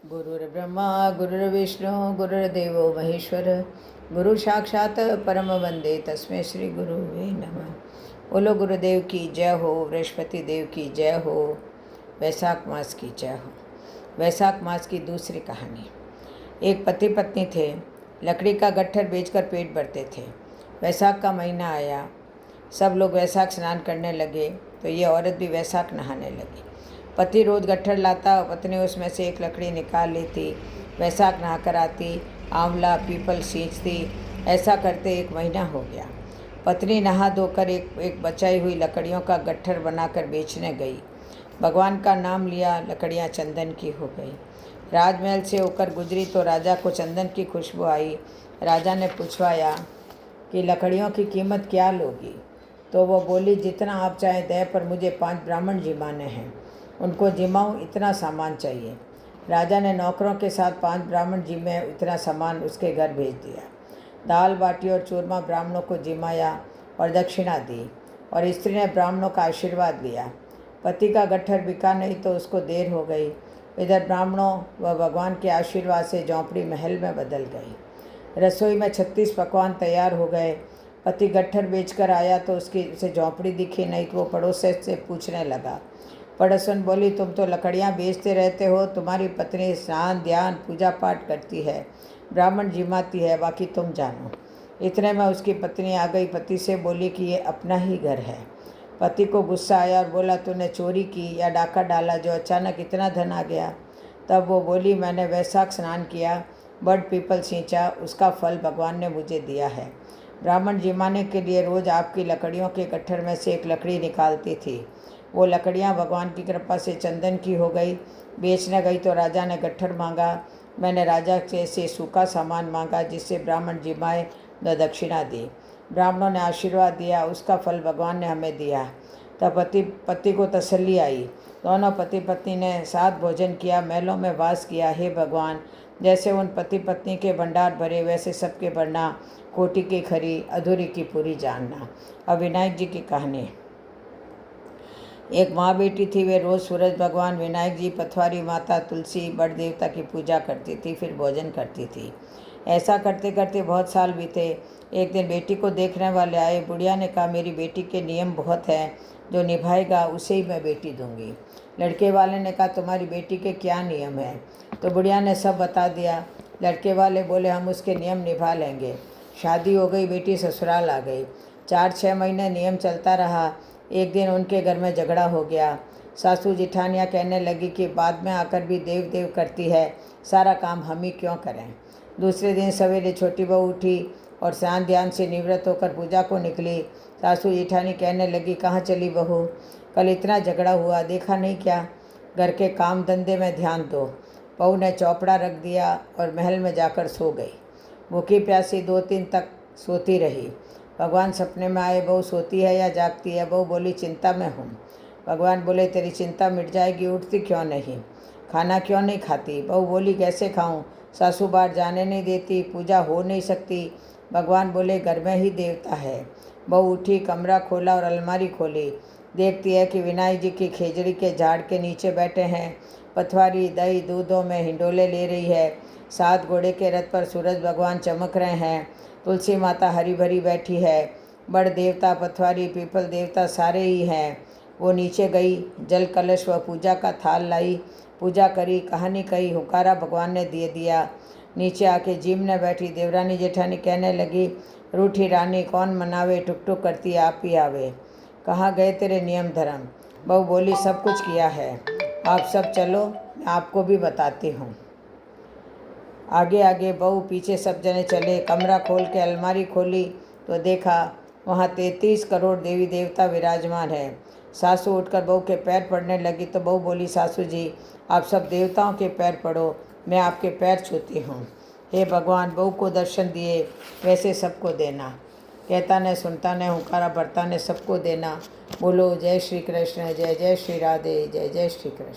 गुरुर्ब्रह्मा गुरुर्विष्णु गुरुर्देवो महेश्वर गुरु साक्षात परम वंदे तस्मै श्री गुरुवे नमः। बोलो गुरुदेव की जय हो, बृहस्पति देव की जय हो, वैशाख मास की जय हो। वैशाख मास की दूसरी कहानी। एक पति पत्नी थे, लकड़ी का गट्ठर बेचकर पेट भरते थे। वैशाख का महीना आया, सब लोग वैशाख स्नान करने लगे तो ये औरत भी वैशाख नहाने लगी। पति रोज गट्ठर लाता और पत्नी उसमें से एक लकड़ी निकाल लेती। वैशाख नहाकर आती, आंवला पीपल सींचती। ऐसा करते एक महीना हो गया। पत्नी नहा धोकर एक बचाई हुई लकड़ियों का गट्ठर बनाकर बेचने गई। भगवान का नाम लिया, लकड़ियाँ चंदन की हो गई। राजमहल से होकर गुजरी तो राजा को चंदन की खुशबू आई। राजा ने पूछवाया कि लकड़ियों की कीमत क्या लोगी? तो वो बोली, जितना आप चाहें दें, पर मुझे 5 ब्राह्मण जिमाने हैं, उनको जिमाऊं, इतना सामान चाहिए। राजा ने नौकरों के साथ 5 ब्राह्मण जिमे, इतना सामान उसके घर भेज दिया। दाल बाटी और चूरमा ब्राह्मणों को जिमाया और दक्षिणा दी, और स्त्री ने ब्राह्मणों का आशीर्वाद लिया। पति का गट्ठर बिका नहीं तो उसको देर हो गई। इधर ब्राह्मणों व भगवान के आशीर्वाद से झोंपड़ी महल में बदल गई। रसोई में 36 पकवान तैयार हो गए। पति गट्ठर बेचकर आया तो उसे झोंपड़ी दिखी नहीं तो वो पड़ोसी से पूछने लगा। पड़ोसन बोली, तुम तो लकड़ियाँ बेचते रहते हो, तुम्हारी पत्नी स्नान ध्यान पूजा पाठ करती है, ब्राह्मण जिमाती है, बाकी तुम जानो। इतने में उसकी पत्नी आ गई। पति से बोली कि ये अपना ही घर है। पति को गुस्सा आया और बोला, तूने चोरी की या डाका डाला जो अचानक इतना धन आ गया? तब वो बोली, मैंने वैशाख स्नान किया, बड़ पीपल सींचा, उसका फल भगवान ने मुझे दिया है। ब्राह्मण जिमाने के लिए रोज़ आपकी लकड़ियों के गट्ठर में से एक लकड़ी निकालती थी। वो लकड़ियाँ भगवान की कृपा से चंदन की हो गई। बेचने गई तो राजा ने गट्ठर मांगा। मैंने राजा से सूखा सामान मांगा, जिससे ब्राह्मण जिमाए व दक्षिणा दी। ब्राह्मणों ने आशीर्वाद दिया, उसका फल भगवान ने हमें दिया। तब पति को तसल्ली आई। दोनों पति पत्नी ने साथ भोजन किया, महलों में वास किया। हे भगवान, जैसे उन पति पत्नी के भंडार भरे, वैसे सबके भरना, कोटि की खरी अधूरी की पूरी जानना। अब विनायक जी की कहानी। एक माँ बेटी थी। वे रोज़ सूरज भगवान, विनायक जी, पथवारी माता, तुलसी, बड़ देवता की पूजा करती थी, फिर भोजन करती थी। ऐसा करते करते बहुत साल बीते। एक दिन बेटी को देखने वाले आए। बुढ़िया ने कहा, मेरी बेटी के नियम बहुत हैं, जो निभाएगा उसे ही मैं बेटी दूंगी। लड़के वाले ने कहा, तुम्हारी बेटी के क्या नियम हैं? तो बुढ़िया ने सब बता दिया। लड़के वाले बोले, हम उसके नियम निभा लेंगे। शादी हो गई, बेटी ससुराल आ गई। 4-6 महीने नियम चलता रहा। एक दिन उनके घर में झगड़ा हो गया। सासू जिठानियाँ कहने लगी कि बाद में आकर भी देव देव करती है, सारा काम हम ही क्यों करें। दूसरे दिन सवेरे छोटी बहू उठी और स्नान ध्यान से निवृत्त होकर पूजा को निकली। सासू जिठानी कहने लगी, कहाँ चली बहू? कल इतना झगड़ा हुआ, देखा नहीं क्या? घर के काम धंधे में ध्यान दो। बहू ने चौपड़ा रख दिया और महल में जाकर सो गई। भूखी प्यासी 2-3 तक सोती रही। भगवान सपने में आए, बहू सोती है या जागती है? बहू बोली, चिंता में हूँ। भगवान बोले, तेरी चिंता मिट जाएगी, उठती क्यों नहीं? खाना क्यों नहीं खाती? बहू बोली, कैसे खाऊं? सासू बाहर जाने नहीं देती, पूजा हो नहीं सकती। भगवान बोले, घर में ही देवता है। बहू उठी, कमरा खोला और अलमारी खोली। देखती है कि विनायक जी की खेजड़ी के झाड़ के नीचे बैठे हैं। पथवारी दही दूधों में हिंडोले ले रही है। 7 घोड़े के रथ पर सूरज भगवान चमक रहे हैं। तुलसी माता हरी भरी बैठी है। बड़ देवता, पथवारी, पीपल देवता सारे ही हैं। वो नीचे गई, जल कलश व पूजा का थाल लाई, पूजा करी, कहानी कही, हुकारा भगवान ने दे दिया। नीचे आके जीमने बैठी। देवरानी जेठानी कहने लगी, रूठी रानी कौन मनावे, टुक टुक करती आप ही आवे। कहाँ गए तेरे नियम धर्म? बहू बोली, सब कुछ किया है, आप सब चलो, मैं आपको भी बताती हूँ। आगे आगे बहू, पीछे सब जने चले। कमरा खोल के अलमारी खोली तो देखा वहाँ 33 करोड़ देवी देवता विराजमान हैं। सासू उठकर बहू के पैर पड़ने लगी तो बहू बोली, सासू जी, आप सब देवताओं के पैर पड़ो, मैं आपके पैर छूती हूँ। हे भगवान, बहू को दर्शन दिए, वैसे सबको देना। कहता ने सुनता ने, हुकारा भरता ने सबको देना। बोलो जय श्री कृष्ण, जय जय श्री राधे, जय जय श्री कृष्ण।